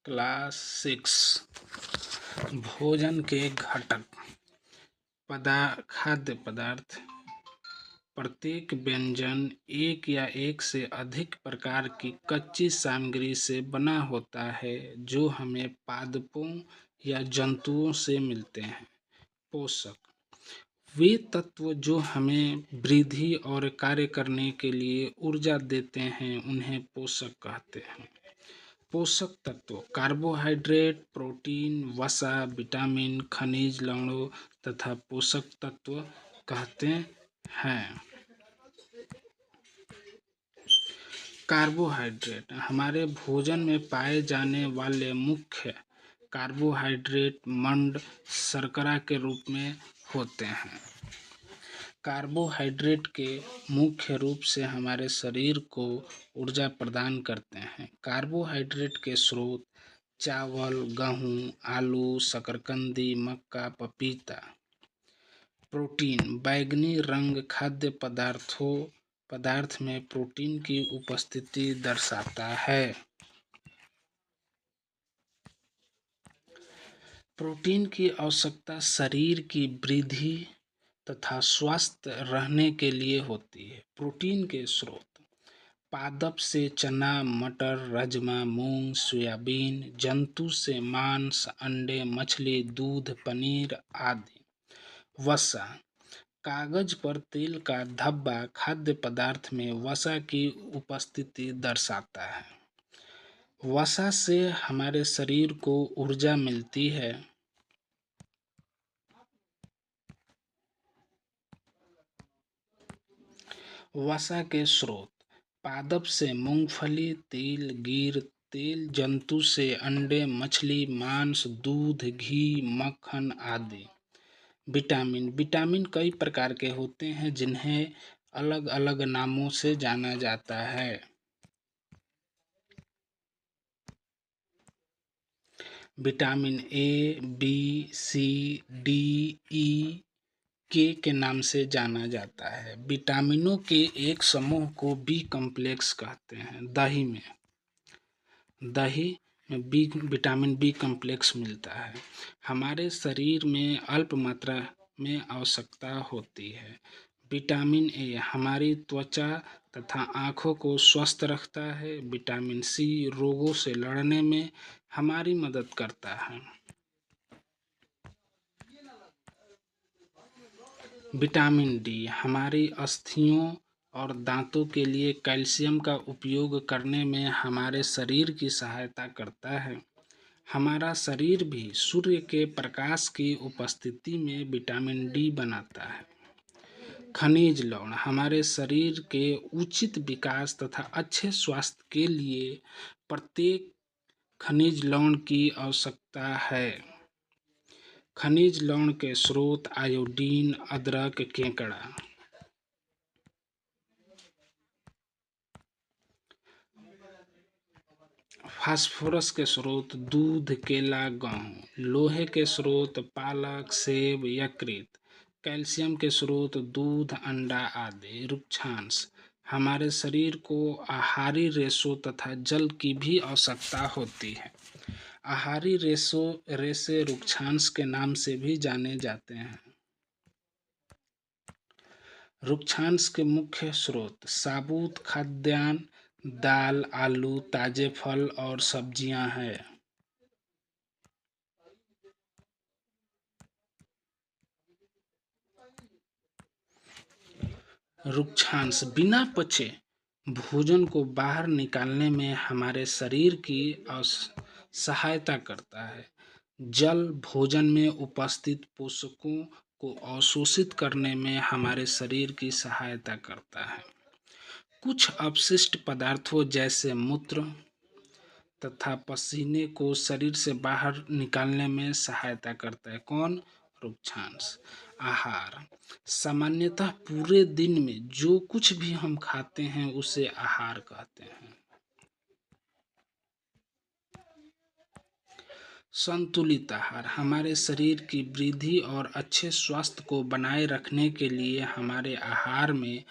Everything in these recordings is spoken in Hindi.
क्लास 6 भोजन के घटक खाद्य पदार्थ। प्रत्येक व्यंजन एक या एक से अधिक प्रकार की कच्ची सामग्री से बना होता है जो हमें पादपों या जंतुओं से मिलते हैं। पोषक वे तत्व जो हमें वृद्धि और कार्य करने के लिए ऊर्जा देते हैं उन्हें पोषक कहते हैं। पोषक तत्व कार्बोहाइड्रेट, प्रोटीन, वसा, विटामिन, खनिज लवणों तथा पोषक तत्व कहते हैं। कार्बोहाइड्रेट हमारे भोजन में पाए जाने वाले मुख्य कार्बोहाइड्रेट मंड शर्करा के रूप में होते हैं। कार्बोहाइड्रेट के मुख्य रूप से हमारे शरीर को ऊर्जा प्रदान करते हैं। कार्बोहाइड्रेट के स्रोत चावल, गेहूं, आलू, शकरकंदी, मक्का, पपीता। प्रोटीन बैंगनी रंग खाद्य पदार्थ में प्रोटीन की उपस्थिति दर्शाता है। प्रोटीन की आवश्यकता शरीर की वृद्धि तथा स्वस्थ रहने के लिए होती है। प्रोटीन के स्रोत पादप से चना, मटर, राजमा, मूंग, सोयाबीन। जंतु से मांस, अंडे, मछली, दूध, पनीर आदि। वसा कागज पर तेल का धब्बा खाद्य पदार्थ में वसा की उपस्थिति दर्शाता है। वसा से हमारे शरीर को ऊर्जा मिलती है। वसा के स्रोत पादप से मूंगफली, तिल, गिर तेल। जंतु से अंडे, मछली, मांस, दूध, घी, मक्खन आदि। विटामिन कई प्रकार के होते हैं जिन्हें अलग अलग नामों से जाना जाता है। Vitamin A, B, C, D, E, के नाम से जाना जाता है। विटामिनों के एक समूह को बी कॉम्प्लेक्स कहते हैं। दही में विटामिन बी कॉम्प्लेक्स मिलता है। हमारे शरीर में अल्प मात्रा में आवश्यकता होती है। विटामिन ए हमारी त्वचा तथा आँखों को स्वस्थ रखता है। विटामिन सी रोगों से लड़ने में हमारी मदद करता है। विटामिन डी हमारी अस्थियों और दांतों के लिए कैल्शियम का उपयोग करने में हमारे शरीर की सहायता करता है। हमारा शरीर भी सूर्य के प्रकाश की उपस्थिति में विटामिन डी बनाता है। खनिज लवण हमारे शरीर के उचित विकास तथा अच्छे स्वास्थ्य के लिए प्रत्येक खनिज लवण की आवश्यकता है। खनिज लवण के स्रोत आयोडीन, अदरक, केकड़ा। फास्फोरस के स्रोत दूध, केला, गेहूं। लोहे के स्रोत पालक, सेब, यकृत। कैल्शियम के स्रोत दूध, अंडा आदि। रुक्षांश हमारे शरीर को आहारी रेशों तथा जल की भी आवश्यकता होती है। आहारी रेशे रुक्षांश के नाम से भी जाने जाते हैं। रुक्षांश के मुख्य स्रोत साबुत खाद्यान्न, दाल, आलू, ताजे फल और सब्जियां हैं। रुक्षांश बिना पचे भोजन को बाहर निकालने में हमारे शरीर की सहायता करता है। जल भोजन में उपस्थित पोषकों को अवशोषित करने में हमारे शरीर की सहायता करता है। कुछ अपशिष्ट पदार्थों जैसे मूत्र तथा पसीने को शरीर से बाहर निकालने में सहायता करता है। कौन? रुक्षांश। आहार सामान्यतः पूरे दिन में जो कुछ भी हम खाते हैं उसे आहार कहते हैं। संतुलित आहार हमारे शरीर की वृद्धि और अच्छे स्वास्थ्य को बनाए रखने के लिए हमारे आहार में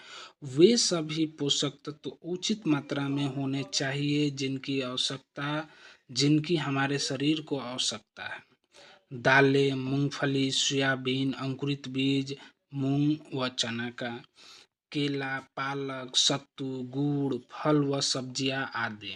वे सभी पोषक तत्व उचित मात्रा में होने चाहिए जिनकी आवश्यकता जिनकी हमारे शरीर को आवश्यकता है। दालें, मूंगफली, सोयाबीन, अंकुरित बीज, मूंग व चना का, केला, पालक, सत्तू, गुड़, फल व सब्जियां आदि।